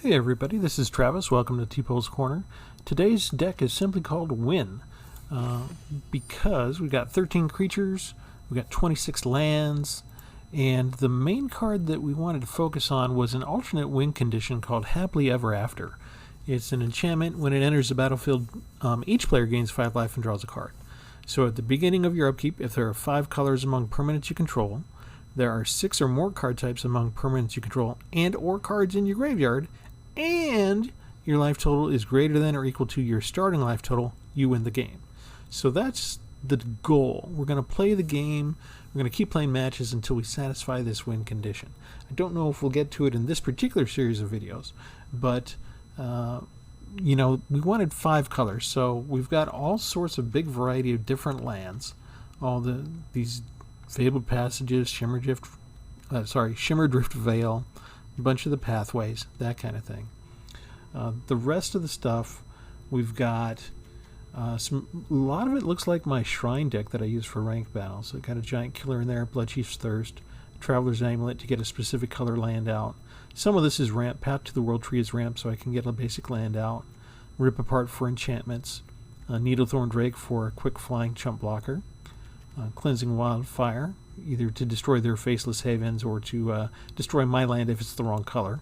Hey everybody, this is Travis. Welcome to Tpull's Corner. Today's deck is simply called Win because we've got 13 creatures, we've got 26 lands, and the main card that we wanted to focus on was an alternate win condition called Happily Ever After. It's an enchantment. When it enters the battlefield, each player gains 5 life and draws a card. So at the beginning of your upkeep, if there are 5 colors among permanents you control, there are 6 or more card types among permanents you control and or cards in your graveyard, and your life total is greater than or equal to your starting life total, you win the game. So that's the goal. We're going to play the game. We're going to keep playing matches until we satisfy this win condition. I don't know if we'll get to it in this particular series of videos, but we wanted 5 colors, so we've got all sorts of big variety of different lands. These Fabled Passages, Shimmer Drift Veil, a bunch of the pathways, that kind of thing. The rest of the stuff, we've got a lot of it looks like my Shrine deck that I use for ranked battles. So I've got a Giant Killer in there, Bloodchief's Thirst, Traveler's Amulet to get a specific color land out. Some of this is ramp. Path to the World Tree is ramp, so I can get a basic land out. Rip Apart for enchantments. Needlethorn Drake for a quick flying chump blocker. Cleansing Wildfire, either to destroy their faceless havens or to destroy my land if it's the wrong color.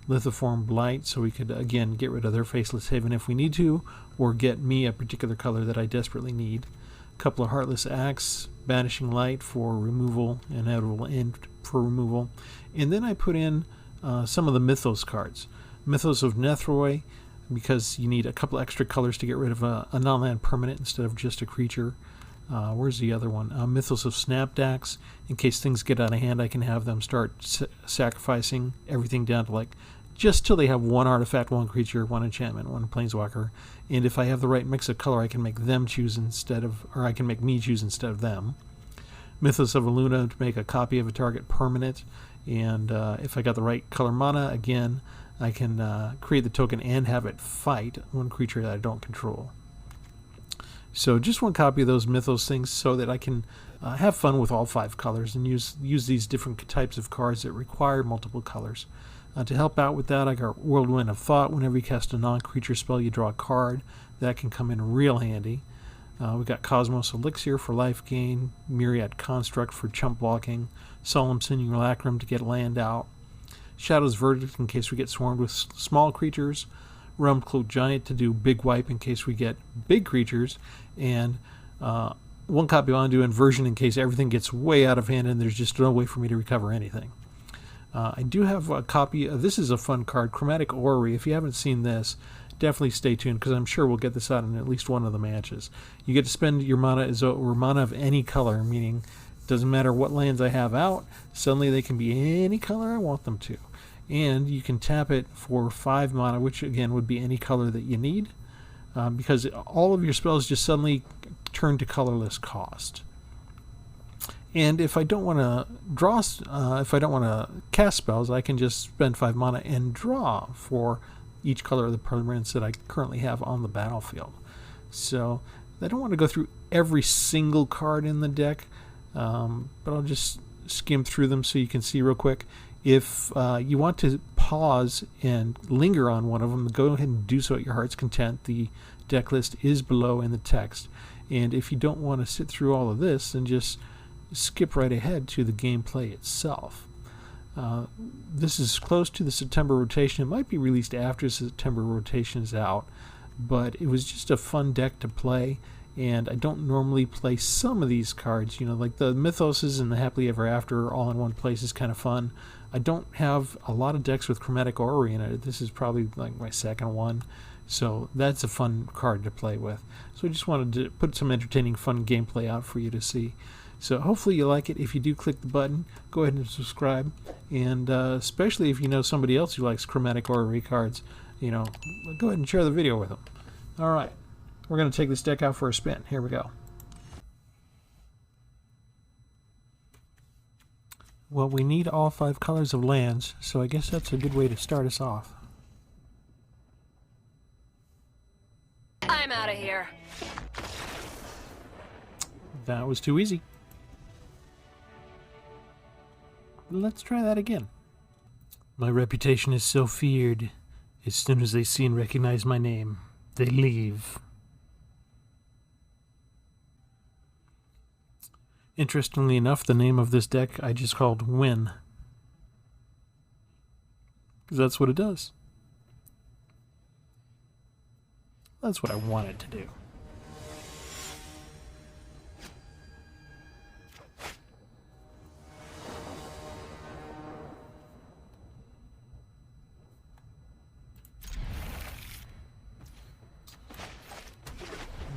Lithoform Blight, so we could again get rid of their faceless haven if we need to, or get me a particular color that I desperately need. A couple of Heartless Acts, Banishing Light for removal, Inevitable End for removal. And then I put in some of the Mythos cards. Mythos of Nethroi, because you need a couple extra colors to get rid of a non-land permanent instead of just a creature. Where's the other one? Mythos of Snapdax. In case things get out of hand, I can have them start sacrificing everything down to just till they have 1 artifact, 1 creature, 1 enchantment, 1 planeswalker. And if I have the right mix of color, I can make them choose I can make me choose instead of them. Mythos of Aluna to make a copy of a target permanent. And if I got the right color mana, again, I can create the token and have it fight 1 creature that I don't control. So just 1 copy of those Mythos things so that I can have fun with all 5 colors and use these different types of cards that require multiple colors. To help out with that, I got Whirlwind of Thought. Whenever you cast a non-creature spell, you draw a card. That can come in real handy. We got Cosmos Elixir for life gain, Myriad Construct for chump blocking, Solemn Simulacrum to get land out, Shadow's Verdict in case we get swarmed with small creatures, Realmed Cloaked Giant to do big wipe in case we get big creatures, and 1 copy of Undo Inversion in case everything gets way out of hand and there's just no way for me to recover anything. I do have a copy of, this is a fun card, Chromatic Orrery. If you haven't seen this, definitely stay tuned because I'm sure we'll get this out in at least one of the matches. You get to spend your mana or mana of any color, meaning it doesn't matter what lands I have out, suddenly they can be any color I want them to. And you can tap it for 5 mana, which again would be any color that you need, because all of your spells just suddenly turn to colorless cost. And if I don't want to cast spells, I can just spend 5 mana and draw for each color of the permanents that I currently have on the battlefield. So I don't want to go through every single card in the deck, but I'll just skim through them so you can see real quick. If you want to pause and linger on one of them, go ahead and do so at your heart's content. The deck list is below in the text. And if you don't want to sit through all of this, then just skip right ahead to the gameplay itself. This is close to the September rotation. It might be released after September rotation is out, but it was just a fun deck to play. And I don't normally play some of these cards, like the Mythoses and the Happily Ever After all in one place is kind of fun. I don't have a lot of decks with Chromatic Orrery in it. This is probably like my second one, so that's a fun card to play with. So I just wanted to put some entertaining, fun gameplay out for you to see. So hopefully you like it. If you do, click the button, go ahead and subscribe, and especially if you know somebody else who likes Chromatic Orrery cards, go ahead and share the video with them. All right. We're going to take this deck out for a spin. Here we go. Well, we need all 5 colors of lands, so I guess that's a good way to start us off. I'm out of here. That was too easy. Let's try that again. My reputation is so feared. As soon as they see and recognize my name, they leave. Interestingly enough, the name of this deck I just called Win. Because that's what it does. That's what I wanted to do.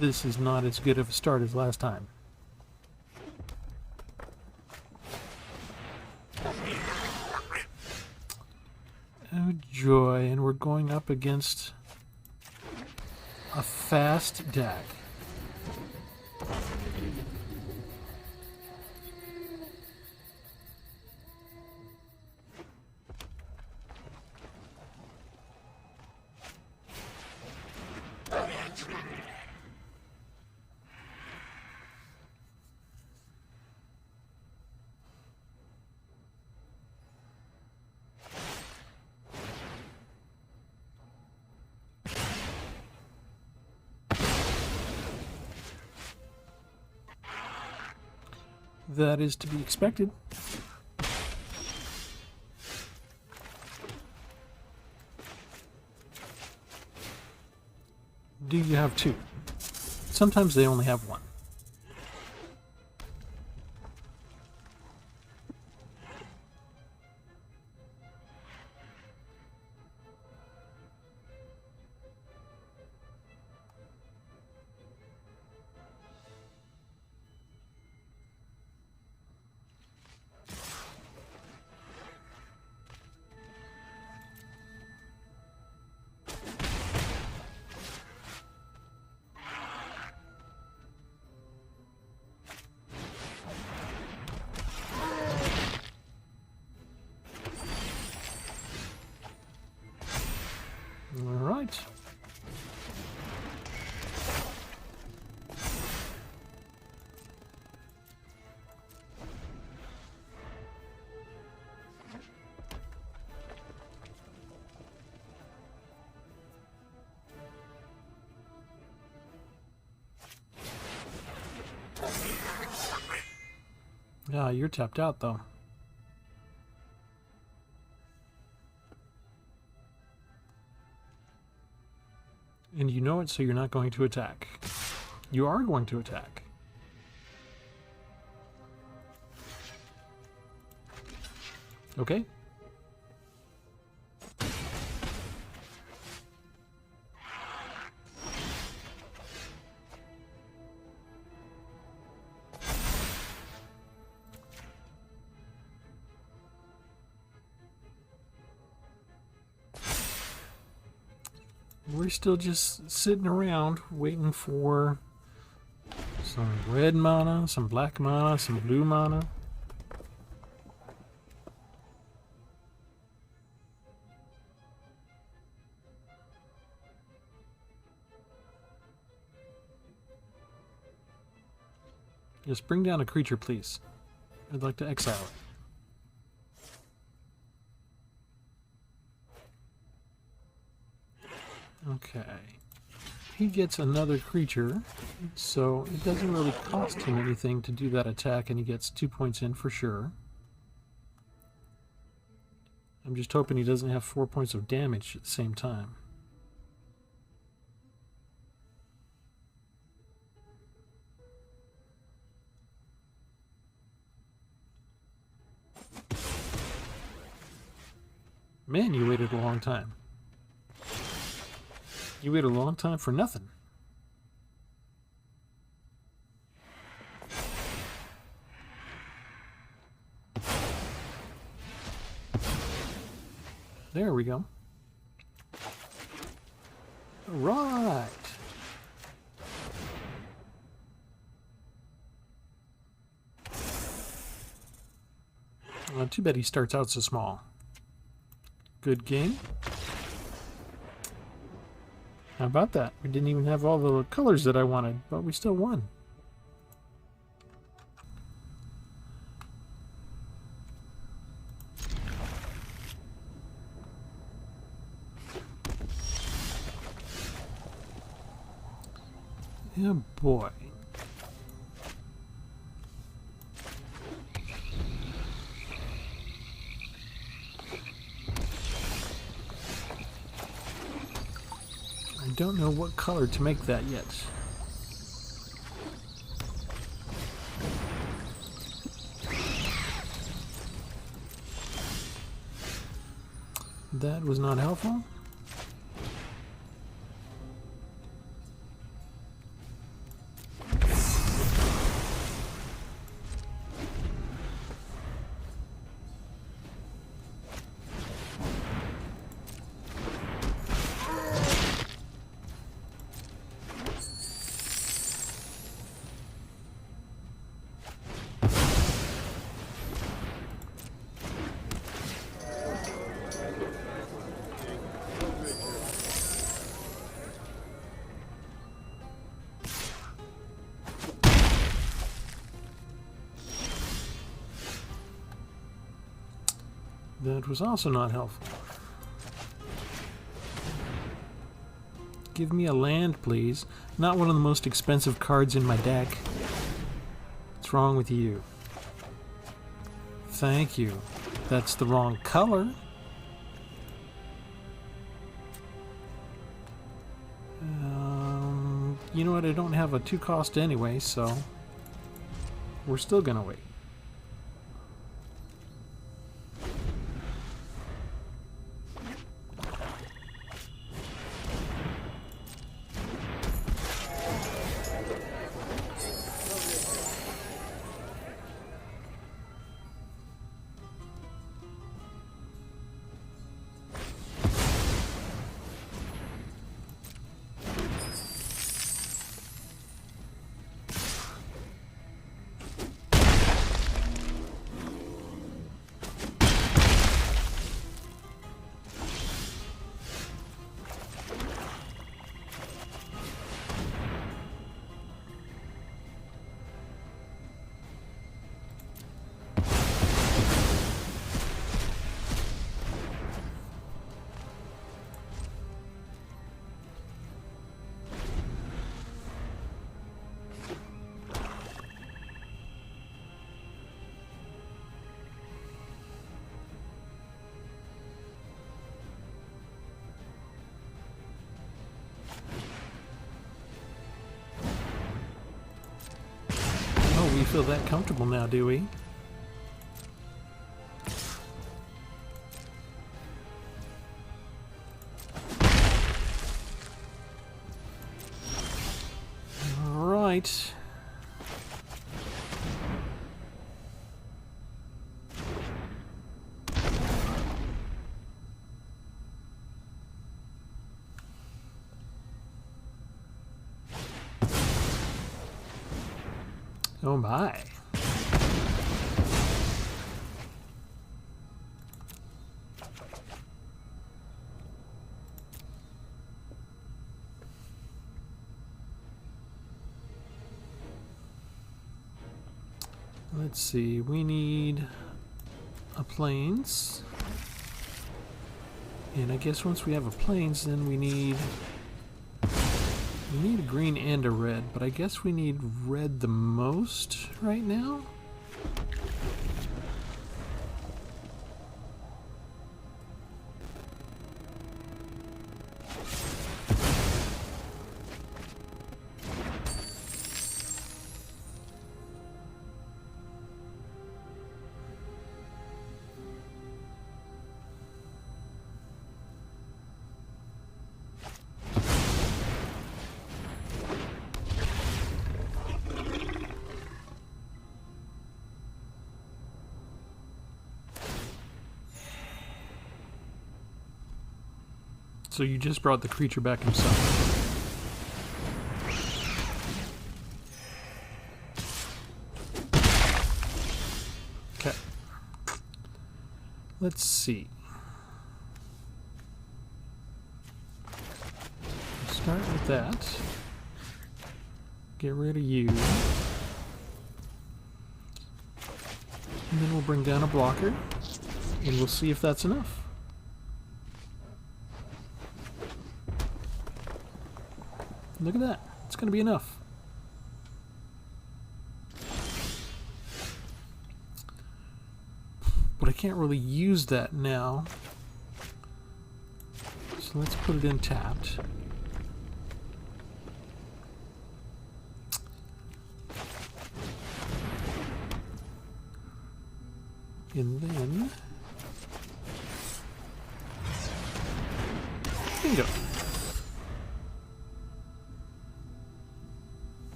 This is not as good of a start as last time. Oh joy, and we're going up against a fast deck. That is to be expected. Do you have two? Sometimes they only have one. All right. Yeah, you're tapped out though. And you know it, so you're not going to attack. You are going to attack. Okay. We're still just sitting around waiting for some red mana, some black mana, some blue mana. Just bring down a creature, please. I'd like to exile it. Okay. He gets another creature, so it doesn't really cost him anything to do that attack, and he gets 2 points in for sure. I'm just hoping he doesn't have 4 points of damage at the same time. Man, you waited a long time. You waited a long time for nothing. There we go. All right. Too bad he starts out so small. Good game. How about that? We didn't even have all the colors that I wanted, but we still won. Yeah, boy. I don't know what color to make that yet. That was not helpful. That was also not helpful. Give me a land, please. Not one of the most expensive cards in my deck. What's wrong with you? Thank you. That's the wrong color. You know what? I don't have a 2-cost anyway, so we're still gonna wait. We feel that comfortable now, do we? All right. Oh my. Let's see, we need a plains. And I guess once we have a plains, then we need a green and a red, but I guess we need red the most right now. So you just brought the creature back himself. Okay. Let's see. Start with that. Get rid of you. And then we'll bring down a blocker. And we'll see if that's enough. Look at that. It's going to be enough. but I can't really use that now. So let's put it in tapped. And then... bingo.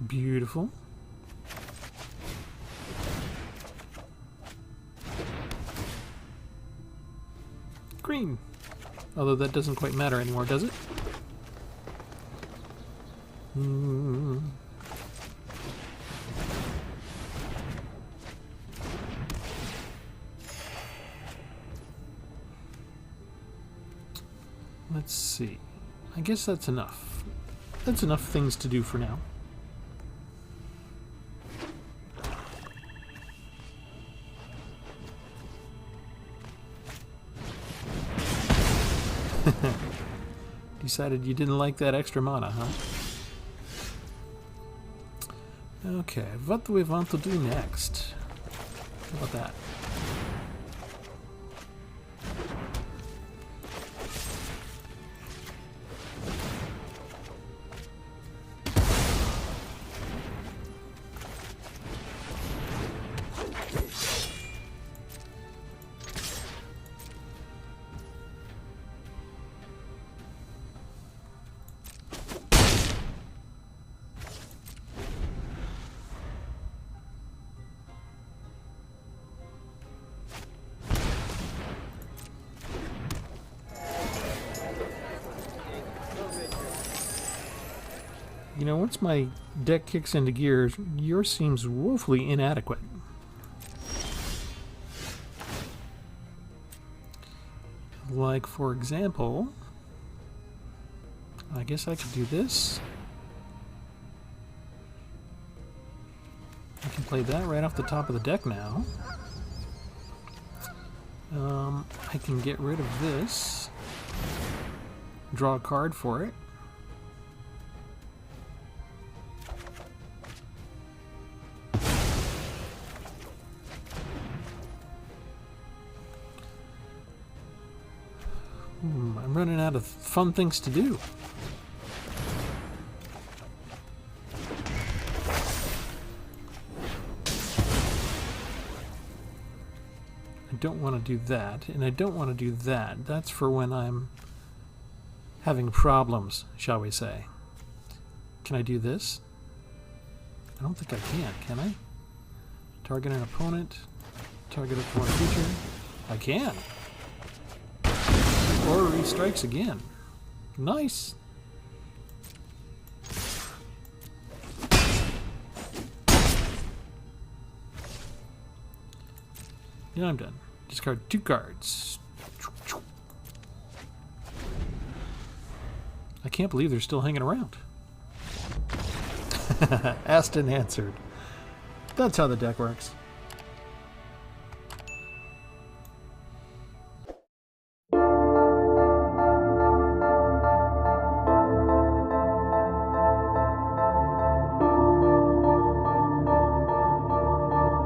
Beautiful. Green. Although that doesn't quite matter anymore, does it? Let's see. I guess that's enough. That's enough things to do for now. Decided you didn't like that extra mana, huh? Okay, what do we want to do next? How about that? You know, once my deck kicks into gear, yours seems woefully inadequate. Like, for example, I guess I could do this. I can play that right off the top of the deck now. I can get rid of this. Draw a card for it. I'm running out of fun things to do. I don't want to do that, and I don't want to do that. That's for when I'm having problems, shall we say. Can I do this? I don't think I can I? Target an opponent, target a one creature. I can. Or he strikes again. Nice. Yeah, I'm done. Discard 2 cards. I can't believe they're still hanging around. Asked and answered. That's how the deck works.